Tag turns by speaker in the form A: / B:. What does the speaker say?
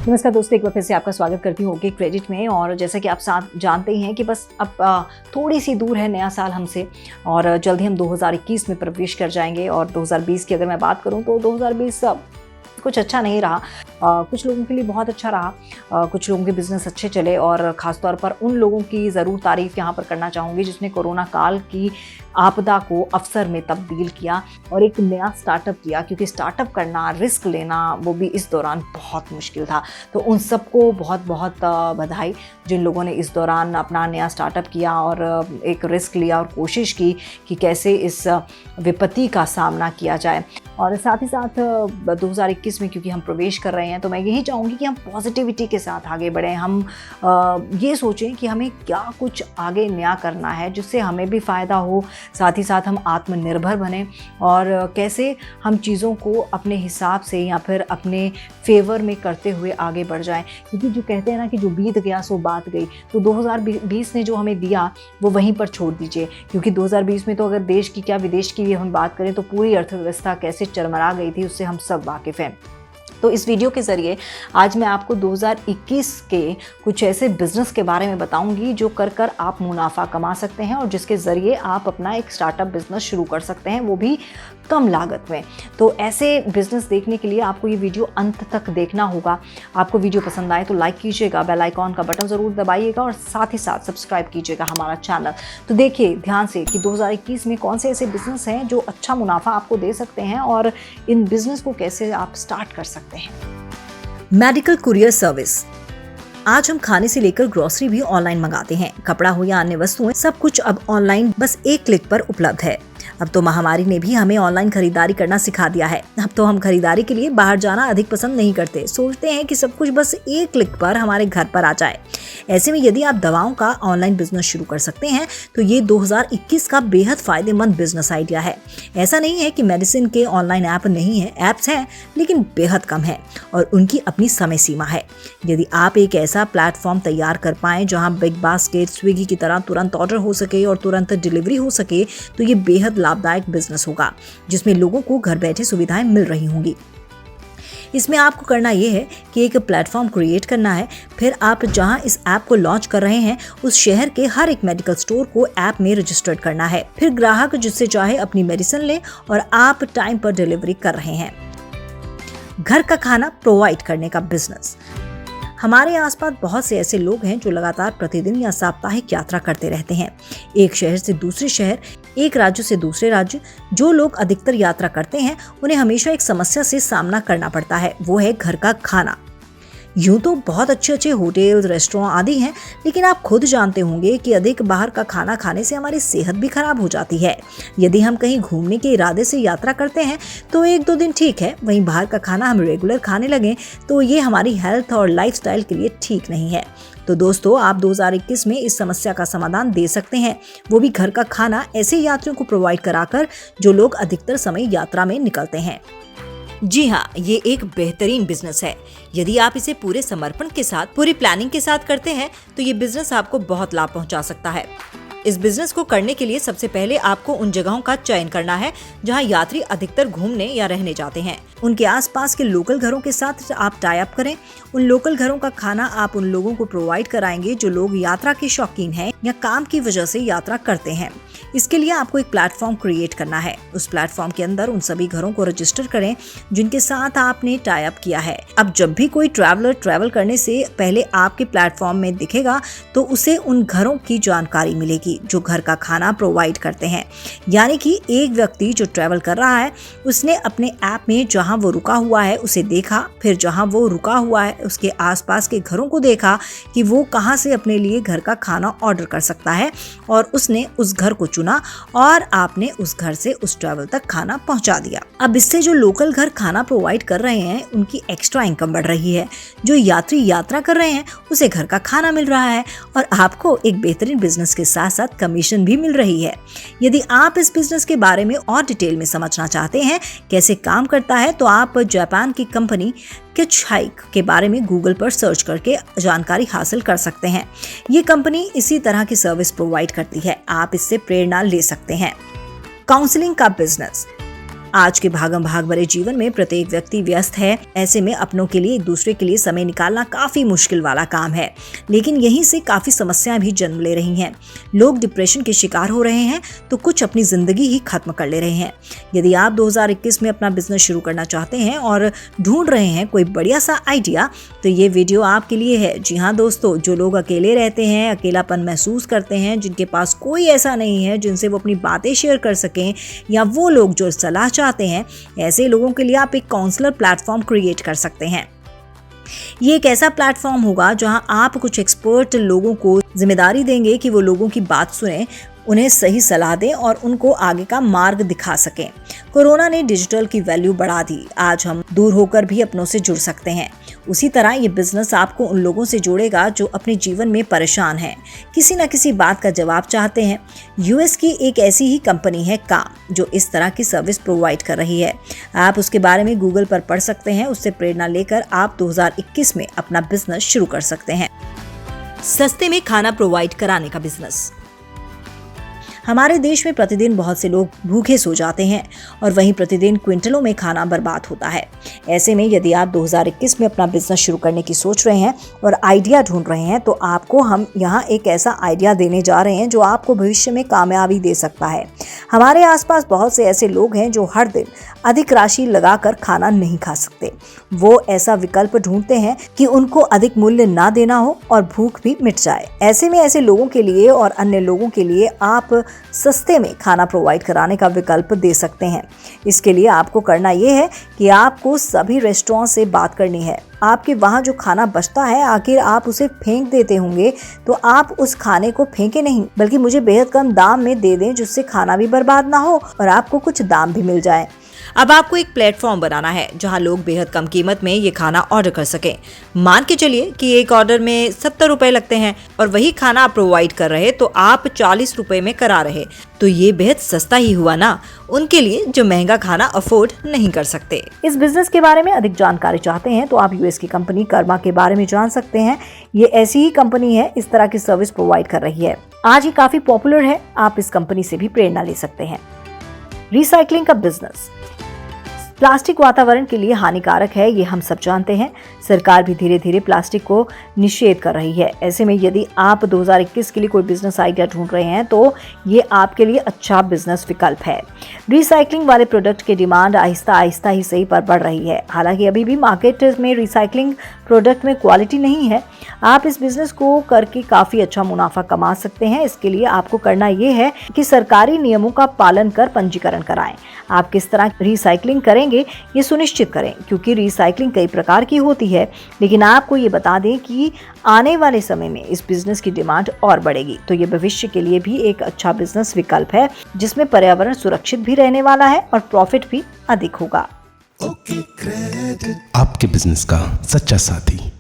A: नमस्कार दोस्तों, एक बार फिर से आपका स्वागत करती हूँ ओके क्रेडिट में। और जैसा कि आप साथ जानते ही हैं कि बस अब थोड़ी सी दूर है नया साल हमसे और जल्द ही हम 2021 में प्रवेश कर जाएंगे। और 2020 की अगर मैं बात करूँ तो 2020 कुछ अच्छा नहीं रहा। कुछ लोगों के लिए बहुत अच्छा रहा, कुछ लोगों के बिजनेस अच्छे चले और ख़ासतौर पर उन लोगों की ज़रूर तारीफ़ यहाँ पर करना चाहूँगी जिसने कोरोना काल की आपदा को अवसर में तब्दील किया और एक नया स्टार्टअप किया। क्योंकि स्टार्टअप करना, रिस्क लेना, वो भी इस दौरान बहुत मुश्किल था। तो उन सबको बहुत बहुत बधाई जिन लोगों ने इस दौरान अपना नया स्टार्टअप किया और एक रिस्क लिया और कोशिश की कि कैसे इस विपत्ति का सामना किया जाए। और साथ ही साथ 2021 में क्योंकि हम प्रवेश कर रहे हैं तो मैं यही चाहूँगी कि हम पॉजिटिविटी के साथ आगे बढ़ें। हम ये सोचें कि हमें क्या कुछ आगे नया करना है जिससे हमें भी फ़ायदा हो, साथ ही साथ हम आत्मनिर्भर बने और कैसे हम चीज़ों को अपने हिसाब से या फिर अपने फेवर में करते हुए आगे बढ़ जाएं। क्योंकि जो कहते हैं ना कि जो बीत गया सो बात गई, तो 2020 ने जो हमें दिया वो वहीं पर छोड़ दीजिए। क्योंकि 2020 में तो अगर देश की क्या विदेश की भी हम बात करें तो पूरी अर्थव्यवस्था कैसे चरमरा गई थी उससे हम सब वाकिफ़ हैं। तो इस वीडियो के ज़रिए आज मैं आपको 2021 के कुछ ऐसे बिज़नेस के बारे में बताऊंगी जो कर आप मुनाफा कमा सकते हैं और जिसके ज़रिए आप अपना एक स्टार्टअप बिज़नेस शुरू कर सकते हैं, वो भी कम लागत में। तो ऐसे बिज़नेस देखने के लिए आपको ये वीडियो अंत तक देखना होगा। आपको वीडियो पसंद आए तो लाइक कीजिएगा, बेल आइकॉन का बटन ज़रूर दबाइएगा और साथ ही साथ सब्सक्राइब कीजिएगा हमारा चैनल। तो देखिए ध्यान से कि 2021 में कौन से ऐसे बिज़नेस हैं जो अच्छा मुनाफा आपको दे सकते हैं और इन बिज़नेस को कैसे आप स्टार्ट कर सकते हैं।
B: Medical courier service. आज हम खाने से लेकर ग्रोसरी भी ऑनलाइन मंगाते हैं। कपड़ा हो या अन्य वस्तुएं, सब कुछ अब ऑनलाइन बस एक क्लिक पर उपलब्ध है। अब तो महामारी ने भी हमें ऑनलाइन खरीदारी करना सिखा दिया है। अब तो हम खरीदारी के लिए बाहर जाना अधिक पसंद नहीं करते, सोचते हैं कि सब कुछ बस एक क्लिक पर हमारे घर पर आ जाए। ऐसे में यदि आप दवाओं का ऑनलाइन बिजनेस शुरू कर सकते हैं तो ये 2021 का बेहद फायदेमंद बिजनेस आइडिया है। ऐसा नहीं है कि मेडिसिन के ऑनलाइन ऐप नहीं है, ऐप्स हैं लेकिन बेहद कम है और उनकी अपनी समय सीमा है। यदि आप एक ऐसा प्लेटफॉर्म तैयार कर पाएं जहां बिग बास्केट, स्विगी की तरह तुरंत ऑर्डर हो सके और तुरंत डिलीवरी हो सके तो ये बेहद लाभदायक बिजनेस होगा जिसमें लोगों को घर बैठे सुविधाएं मिल रही होंगी। इसमें आपको करना ये है कि एक प्लेटफॉर्म क्रिएट करना है, फिर आप जहां इस ऐप को लॉन्च कर रहे हैं उस शहर के हर एक मेडिकल स्टोर को ऐप में रजिस्टर्ड करना है। फिर ग्राहक जिससे चाहे अपनी मेडिसिन ले और आप टाइम पर डिलीवरी कर रहे हैं। घर का खाना प्रोवाइड करने का बिजनेस। हमारे आसपास बहुत से ऐसे लोग हैं जो लगातार प्रतिदिन या साप्ताहिक यात्रा करते रहते हैं, एक शहर से दूसरे शहर, एक राज्य से दूसरे राज्य। जो लोग अधिकतर यात्रा करते हैं उन्हें हमेशा एक समस्या से सामना करना पड़ता है, वो है घर का खाना। यूं तो बहुत अच्छे होटल, रेस्टोरेंट आदि हैं, लेकिन आप खुद जानते होंगे कि अधिक बाहर का खाना खाने से हमारी सेहत भी खराब हो जाती है। यदि हम कहीं घूमने के इरादे से यात्रा करते हैं तो 1-2 दिन ठीक है, वहीं बाहर का खाना हम रेगुलर खाने लगें तो ये हमारी हेल्थ और लाइफस्टाइल के लिए ठीक नहीं है। तो दोस्तों, आप 2021 में इस समस्या का समाधान दे सकते हैं, वो भी घर का खाना ऐसे यात्रियों को प्रोवाइड कराकर जो लोग अधिकतर समय यात्रा में निकलते हैं। जी हाँ, ये एक बेहतरीन बिजनेस है। यदि आप इसे पूरे समर्पण के साथ, पूरी प्लानिंग के साथ करते हैं तो ये बिजनेस आपको बहुत लाभ पहुंचा सकता है। इस बिजनेस को करने के लिए सबसे पहले आपको उन जगहों का चयन करना है जहां यात्री अधिकतर घूमने या रहने जाते हैं। उनके आसपास के लोकल घरों के साथ आप टाई अप करें। उन लोकल घरों का खाना आप उन लोगों को प्रोवाइड कराएंगे जो लोग यात्रा के शौकीन हैं या काम की वजह से यात्रा करते हैं। इसके लिए आपको एक प्लेटफॉर्म क्रिएट करना है। उस प्लेटफॉर्म के अंदर उन सभी घरों को रजिस्टर करें जिनके साथ आपने टाई अप किया है। अब जब भी कोई ट्रैवलर ट्रैवल करने से पहले आपके प्लेटफॉर्म में दिखेगा तो उसे उन घरों की जानकारी मिलेगी जो घर का खाना प्रोवाइड करते हैं। यानी कि एक व्यक्ति जो ट्रैवल कर रहा है उसने अपने ऐप में जहां वो रुका हुआ है उसे देखा, फिर जहां वो रुका हुआ है उसके आसपास के घरों को देखा कि वो कहां से अपने लिए घर का खाना ऑर्डर कर सकता है और उसने उस घर को चुना और आपने उस घर से उस ट्रैवल तक खाना पहुंचा दिया। अब इससे जो लोकल घर खाना प्रोवाइड कर रहे हैं उनकी एक्स्ट्रा इनकम बढ़ रही है। जो यात्री यात्रा कर रहे हैं उसे घर का खाना मिल रहा है और आपको एक बेहतरीन बिजनेस के साथ साथ कमीशन भी मिल रही है। यदि आप इस बिजनेस के बारे में और डिटेल में समझना चाहते हैं कैसे काम करता है तो आप जापान की कंपनी किचहाइक के बारे में गूगल पर सर्च करके जानकारी हासिल कर सकते हैं। ये कंपनी इसी तरह की सर्विस प्रोवाइड करती है, आप इससे प्रेरणा ले सकते हैं। काउंसलिंग का बिजनेस। आज के भागम भाग भरे जीवन में प्रत्येक व्यक्ति व्यस्त है। ऐसे में अपनों के लिए, एक दूसरे के लिए समय निकालना काफी मुश्किल वाला काम है। लेकिन यहीं से काफी समस्याएं भी जन्म ले रही हैं। लोग डिप्रेशन के शिकार हो रहे हैं तो कुछ अपनी जिंदगी ही खत्म कर ले रहे हैं। यदि आप 2021 में अपना बिजनेस शुरू करना चाहते हैं और ढूंढ रहे हैं कोई बढ़िया सा आइडिया, तो ये वीडियो आपके लिए है। जी हाँ दोस्तों, जो लोग अकेले रहते हैं, अकेलापन महसूस करते हैं, जिनके पास कोई ऐसा नहीं है जिनसे वो अपनी बातें शेयर कर सकें, या वो लोग जो सलाह चाहते हैं, ऐसे लोगों के लिए आप एक काउंसलर प्लेटफॉर्म क्रिएट कर सकते हैं। ये एक ऐसा प्लेटफॉर्म होगा जहां आप कुछ एक्सपर्ट लोगों को जिम्मेदारी देंगे कि वो लोगों की बात सुने, उन्हें सही सलाह दें और उनको आगे का मार्ग दिखा सकें। कोरोना ने डिजिटल की वैल्यू बढ़ा दी। आज हम दूर होकर भी अपनों से जुड़ सकते हैं। उसी तरह ये बिजनेस आपको उन लोगों से जोड़ेगा जो अपने जीवन में परेशान हैं, किसी न किसी बात का जवाब चाहते हैं। यूएस की एक ऐसी ही कंपनी है काम, जो इस तरह की सर्विस प्रोवाइड कर रही है। आप उसके बारे में गूगल पर पढ़ सकते हैं। उससे प्रेरणा लेकर आप 2021 में अपना बिजनेस शुरू कर सकते हैं। सस्ते में खाना प्रोवाइड कराने का बिजनेस। हमारे देश में प्रतिदिन बहुत से लोग भूखे सो जाते हैं और वहीं प्रतिदिन क्विंटलों में खाना बर्बाद होता है। ऐसे में यदि आप 2021 में अपना बिजनेस शुरू करने की सोच रहे हैं और आइडिया ढूंढ रहे हैं, तो आपको हम यहाँ एक ऐसा आइडिया देने जा रहे हैं जो आपको भविष्य में कामयाबी दे सकता है। हमारे आसपास बहुत से ऐसे लोग हैं जो हर दिन अधिक राशि लगाकर खाना नहीं खा सकते। वो ऐसा विकल्प ढूंढते हैं कि उनको अधिक मूल्य ना देना हो और भूख भी मिट जाए। ऐसे में ऐसे लोगों के लिए और अन्य लोगों के लिए आप सस्ते में खाना प्रोवाइड कराने का विकल्प दे सकते हैं। इसके लिए आपको करना ये है कि आपको सभी रेस्टोरेंट से बात करनी है। आपके वहाँ जो खाना बचता है, आखिर आप उसे फेंक देते होंगे, तो आप उस खाने को फेंके नहीं, बल्कि मुझे बेहद कम दाम में दे दें, जिससे खाना भी बर्बाद ना हो और आपको कुछ दाम भी मिल जाए।
A: अब आपको एक प्लेटफॉर्म बनाना है जहां लोग बेहद कम कीमत में ये खाना ऑर्डर कर सकें। मान के चलिए कि एक ऑर्डर में 70 रुपए लगते हैं और वही खाना आप प्रोवाइड कर रहे तो आप 40 रुपए में करा रहे, तो ये बेहद सस्ता ही हुआ ना उनके लिए जो महंगा खाना अफोर्ड नहीं कर सकते।
B: इस बिजनेस के बारे में अधिक जानकारी चाहते हैं तो आप यूएस की कंपनी कर्मा के बारे में जान सकते हैं। ये ऐसी ही कंपनी है, इस तरह की सर्विस प्रोवाइड कर रही है। आज ये काफी पॉपुलर है। आप इस कंपनी से भी प्रेरणा ले सकते हैं। रिसाइकलिंग का बिजनेस। प्लास्टिक वातावरण के लिए हानिकारक है, ये हम सब जानते हैं। सरकार भी धीरे धीरे प्लास्टिक को निषेध कर रही है। ऐसे में यदि आप 2021 के लिए कोई बिजनेस आइडिया ढूंढ रहे हैं तो ये आपके लिए अच्छा बिजनेस विकल्प है। रिसाइकलिंग वाले प्रोडक्ट की डिमांड आहिस्ता आहिस्ता ही सही पर बढ़ रही है। हालांकि अभी भी मार्केट में रिसाइकलिंग प्रोडक्ट में क्वालिटी नहीं है। आप इस बिजनेस को करके काफ़ी अच्छा मुनाफा कमा सकते हैं। इसके लिए आपको करना ये है कि सरकारी नियमों का पालन कर पंजीकरण कराएं। आप किस तरह रिसाइकलिंग करेंगे ये सुनिश्चित करें, क्योंकि रिसाइकलिंग कई प्रकार की होती है। लेकिन आपको ये बता दें कि आने वाले समय में इस बिजनेस की डिमांड और बढ़ेगी, तो ये भविष्य के लिए भी एक अच्छा बिजनेस विकल्प है, जिसमें पर्यावरण सुरक्षित भी रहने वाला है और प्रॉफिट भी अधिक होगा।
C: आपके बिजनेस का सच्चा साथी।